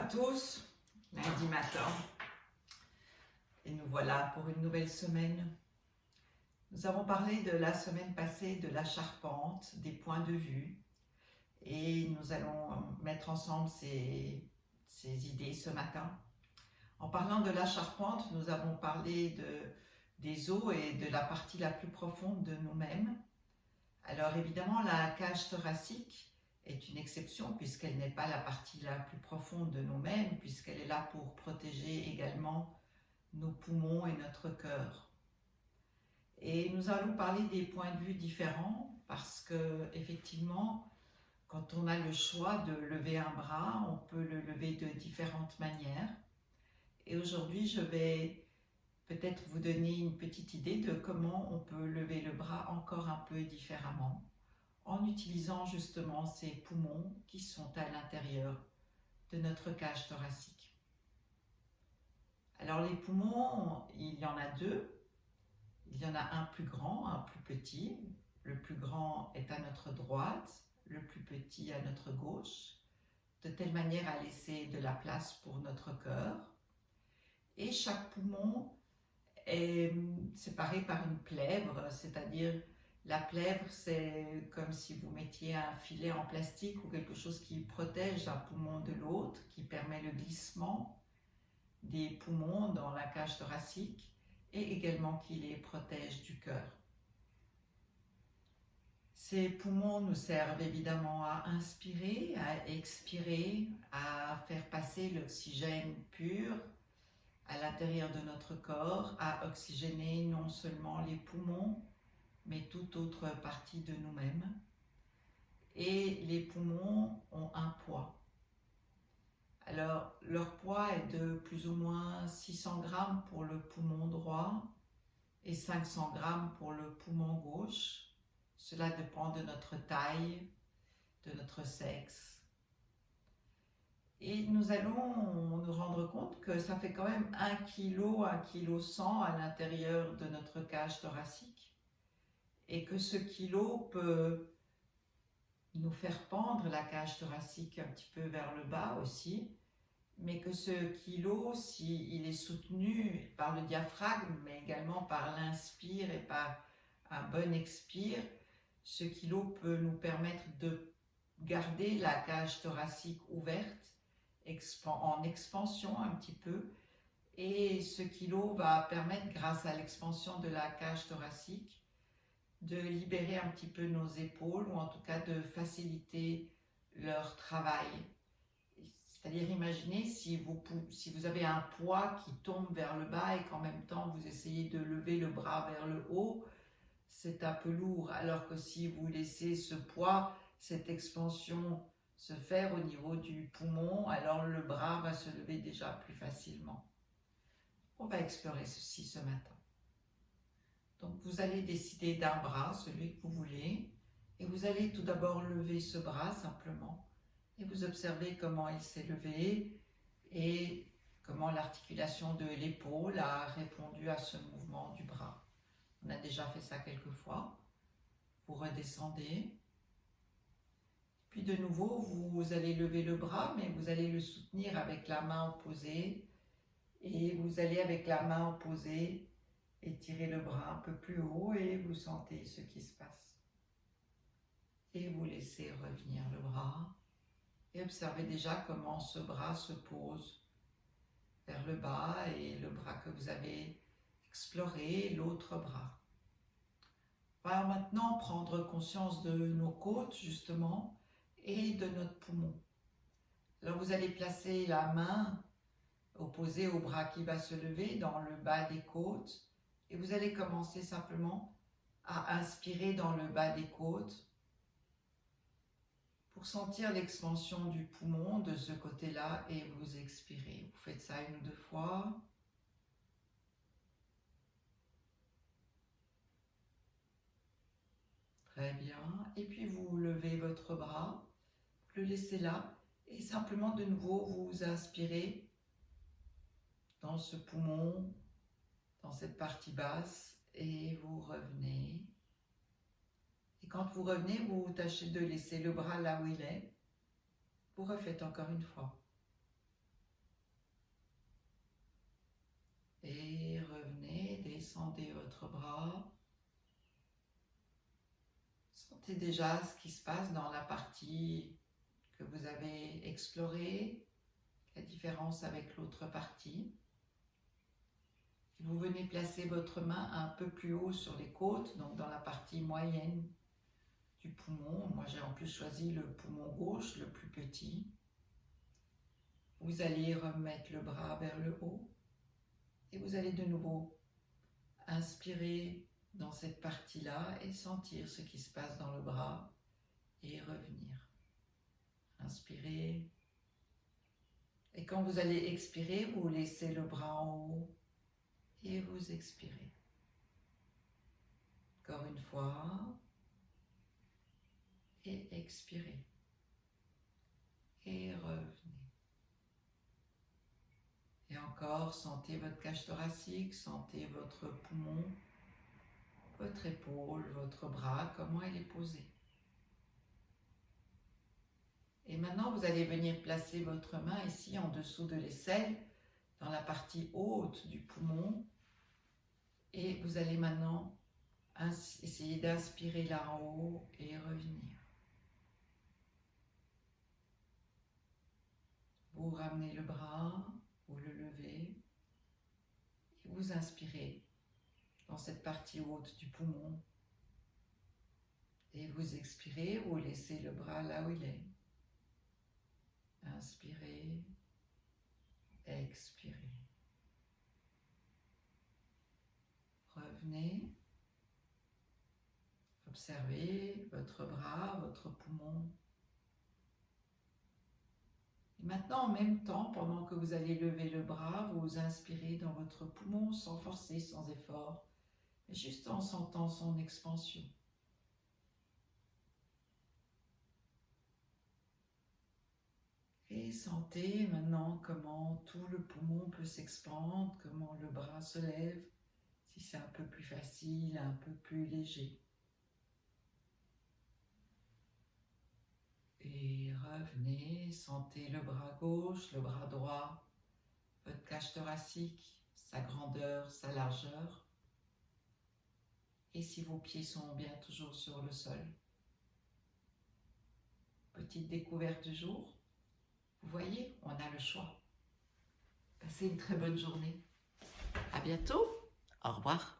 tous, lundi matin, et nous voilà pour une nouvelle semaine. Nous avons parlé de la semaine passée de la charpente, des points de vue, et nous allons mettre ensemble ces idées ce matin. En parlant de la charpente, nous avons parlé des os et de la partie la plus profonde de nous-mêmes. Alors évidemment, la cage thoracique est une exception puisqu'elle n'est pas la partie la plus profonde de nous-mêmes, puisqu'elle est là pour protéger également nos poumons et notre cœur. Et nous allons parler des points de vue différents parce que effectivement, quand on a le choix de lever un bras, on peut le lever de différentes manières. Et aujourd'hui, je vais peut-être vous donner une petite idée de comment on peut lever le bras encore un peu différemment, en utilisant justement ces poumons qui sont à l'intérieur de notre cage thoracique. Alors les poumons, il y en a deux. Il y en a un plus grand, un plus petit. Le plus grand est à notre droite, le plus petit à notre gauche, de telle manière à laisser de la place pour notre cœur. Et chaque poumon est séparé par une plèvre, c'est-à-dire la plèvre, c'est comme si vous mettiez un filet en plastique ou quelque chose qui protège un poumon de l'autre, qui permet le glissement des poumons dans la cage thoracique et également qui les protège du cœur. Ces poumons nous servent évidemment à inspirer, à expirer, à faire passer l'oxygène pur à l'intérieur de notre corps, à oxygéner non seulement les poumons, mais toute autre partie de nous-mêmes. Et les poumons ont un poids. Alors, leur poids est de plus ou moins 600 grammes pour le poumon droit et 500 grammes pour le poumon gauche. Cela dépend de notre taille, de notre sexe. Et nous allons nous rendre compte que ça fait quand même 1 kg, 1 kg 100 à l'intérieur de notre cage thoracique. Et que ce kilo peut nous faire pendre la cage thoracique un petit peu vers le bas aussi, mais que ce kilo, s'il est soutenu par le diaphragme, mais également par l'inspire et par un bon expire, ce kilo peut nous permettre de garder la cage thoracique ouverte, en expansion un petit peu, et ce kilo va permettre, grâce à l'expansion de la cage thoracique, de libérer un petit peu nos épaules, ou en tout cas de faciliter leur travail. C'est-à-dire, imaginez si vous avez un poids qui tombe vers le bas et qu'en même temps vous essayez de lever le bras vers le haut, c'est un peu lourd, alors que si vous laissez ce poids, cette expansion se faire au niveau du poumon, alors le bras va se lever déjà plus facilement. On va explorer ceci ce matin. Donc vous allez décider d'un bras, celui que vous voulez, et vous allez tout d'abord lever ce bras simplement, et vous observez comment il s'est levé et comment l'articulation de l'épaule a répondu à ce mouvement du bras. On a déjà fait ça quelques fois. Vous redescendez. Puis de nouveau, vous allez lever le bras, mais vous allez le soutenir avec la main opposée. Et vous allez avec la main opposée étirer le bras un peu plus haut et vous sentez ce qui se passe. Et vous laissez revenir le bras. Et observez déjà comment ce bras se pose vers le bas et le bras que vous avez exploré, l'autre bras. On va maintenant prendre conscience de nos côtes, justement, et de notre poumon. Alors vous allez placer la main opposée au bras qui va se lever dans le bas des côtes et vous allez commencer simplement à inspirer dans le bas des côtes pour sentir l'expansion du poumon de ce côté-là et vous expirez. Vous faites ça 1 ou 2 fois. Très bien. Et puis vous levez votre bras, le laissez là et simplement de nouveau vous inspirez dans ce poumon, dans cette partie basse et vous revenez. Et quand vous revenez, vous tâchez de laisser le bras là où il est. Vous refaites encore une fois. descendez votre bras. Sentez déjà ce qui se passe dans la partie que vous avez explorée, la différence avec l'autre partie. Vous venez placer votre main un peu plus haut sur les côtes, donc dans la partie moyenne du poumon. Moi, j'ai en plus choisi le poumon gauche, le plus petit. Vous allez remettre le bras vers le haut et vous allez de nouveau inspirer dans cette partie-là et sentir ce qui se passe dans le bras et revenir. Inspirez. Et quand vous allez expirer, vous laissez le bras en haut et vous expirez. Encore une fois. Et expirez. Et revenez. Et encore, sentez votre cage thoracique, sentez votre poumon, votre épaule, votre bras, comment elle est posée. Et maintenant, vous allez venir placer votre main ici en dessous de l'aisselle, dans la partie haute du poumon. Et vous allez maintenant essayer d'inspirer là en haut et revenir. Vous ramenez le bras, vous le levez et vous inspirez dans cette partie haute du poumon. Et vous expirez, vous laissez le bras là où il est. Inspirez, expirez. Revenez. Observez votre bras, votre poumon. Et maintenant, en même temps, pendant que vous allez lever le bras, vous inspirez dans votre poumon sans forcer, sans effort, mais juste en sentant son expansion. Et sentez maintenant comment tout le poumon peut s'expandre, comment le bras se lève, si c'est un peu plus facile, un peu plus léger. Et revenez, sentez le bras gauche, le bras droit, votre cage thoracique, sa grandeur, sa largeur. Et si vos pieds sont bien toujours sur le sol. Petite découverte du jour. Vous voyez, on a le choix. Passez une très bonne journée. À bientôt. Au revoir.